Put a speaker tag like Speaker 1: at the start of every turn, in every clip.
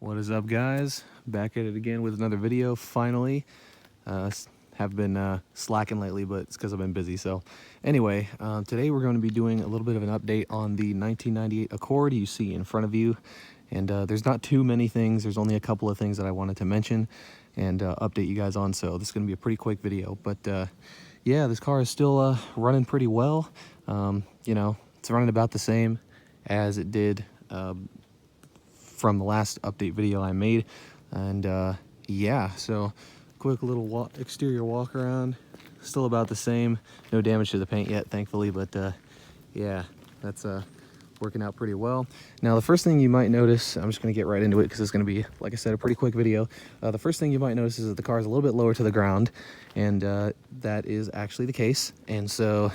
Speaker 1: What is up, guys? Back at it again with another video, finally. Have been slacking lately, but it's because I've been busy. So anyway, today we're going to be doing a little bit of an update on the 1998 Accord you see in front of you. And there's not too many things. There's only a couple of things that I wanted to mention and update you guys on. So this is going to be a pretty quick video. But yeah, this car is still running pretty well. You know, it's running about the same as it did from the last update video I made. And yeah, so quick little exterior walk around, still about the same. No damage to the paint yet, thankfully, but yeah, that's working out pretty well. Now the first thing you might notice, I'm just going to get right into it because it's going to be, like I said, a pretty quick video. The first thing you might notice is that the car is a little bit lower to the ground, and that is actually the case. And so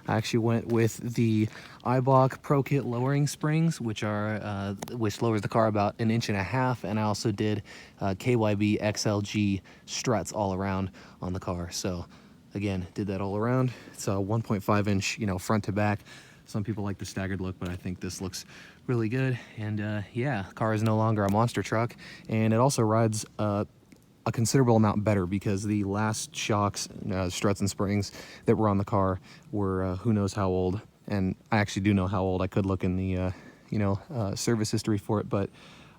Speaker 1: I actually went with the Eibach Pro Kit lowering springs, which lowers the car about 1.5 inches, and I also did KYB XLG struts all around on the car. So again, did that all around. It's a 1.5 inch, you know, front to back. Some people like the staggered look, but I think this looks really good. And yeah, the car is no longer a monster truck, and it also rides a considerable amount better because the last shocks, struts and springs that were on the car were who knows how old. And I actually do know how old. I could look in the service history for it, but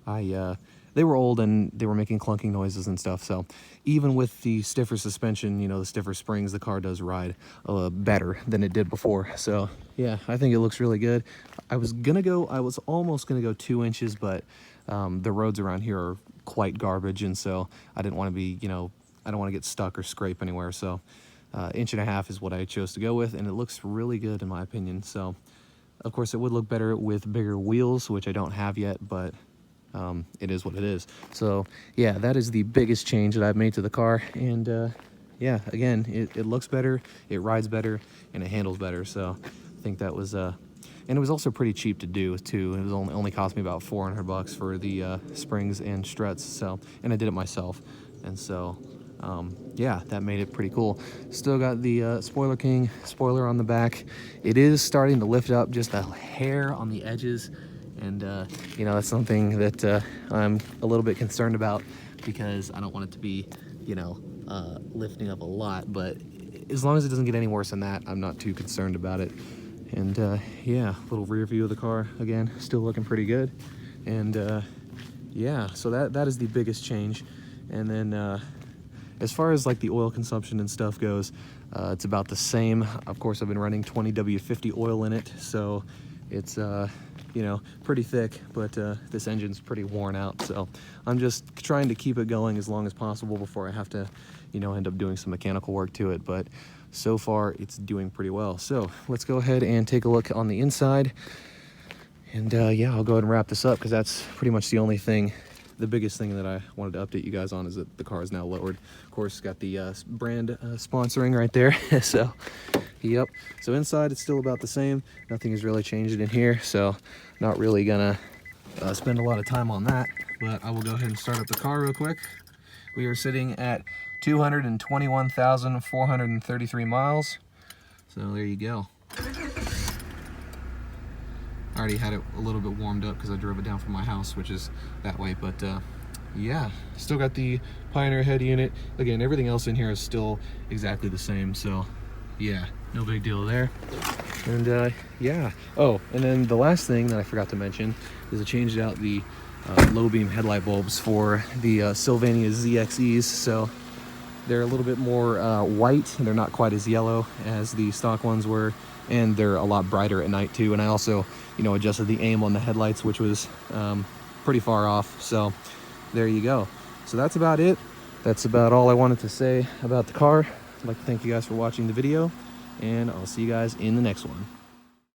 Speaker 1: they were old and they were making clunking noises and stuff. So even with the stiffer suspension, you know, the stiffer springs, the car does ride better than it did before. So yeah, I think it looks really good. I was almost gonna go 2 inches, but the roads around here are quite garbage, and so I didn't want to be, you know, I don't want to get stuck or scrape anywhere. So 1.5 inches is what I chose to go with, and it looks really good in my opinion. So of course it would look better with bigger wheels, which I don't have yet, but it is what it is. So yeah, that is the biggest change that I've made to the car. And yeah, again, it looks better, it rides better, and it handles better. So I think that was and it was also pretty cheap to do too. It was only cost me about $400 for the springs and struts. So, and I did it myself. And so yeah, that made it pretty cool. Still got the Spoiler King spoiler on the back. It is starting to lift up just a hair on the edges, and you know, that's something that I'm a little bit concerned about because I don't want it to be, you know, lifting up a lot. But as long as it doesn't get any worse than that, I'm not too concerned about it. And yeah, little rear view of the car, again, still looking pretty good. And yeah, so that is the biggest change. And then as far as like the oil consumption and stuff goes, it's about the same. Of course, I've been running 20W50 oil in it, so it's you know, pretty thick, but this engine's pretty worn out. So I'm just trying to keep it going as long as possible before I have to, you know, end up doing some mechanical work to it. But so far it's doing pretty well. So let's go ahead and take a look on the inside. And yeah, I'll go ahead and wrap this up because that's pretty much the only thing. The biggest thing that I wanted to update you guys on is that the car is now lowered. Of course, it's got the brand sponsoring right there. So yep, so inside it's still about the same. Nothing has really changed in here, so not really gonna spend a lot of time on that. But I will go ahead and start up the car real quick. We are sitting at 221,433 miles. So there you go. I already had it a little bit warmed up because I drove it down from my house, which is that way. But yeah, still got the Pioneer head unit. Again, everything else in here is still exactly the same. So yeah, no big deal there. And yeah. Oh, and then the last thing that I forgot to mention is I changed out the low beam headlight bulbs for the Sylvania ZXEs. So they're a little bit more white, and they're not quite as yellow as the stock ones were, and they're a lot brighter at night too. And I also, you know, adjusted the aim on the headlights, which was pretty far off. So there you go. So that's about it. That's about all I wanted to say about the car. I'd like to thank you guys for watching the video, and I'll see you guys in the next one.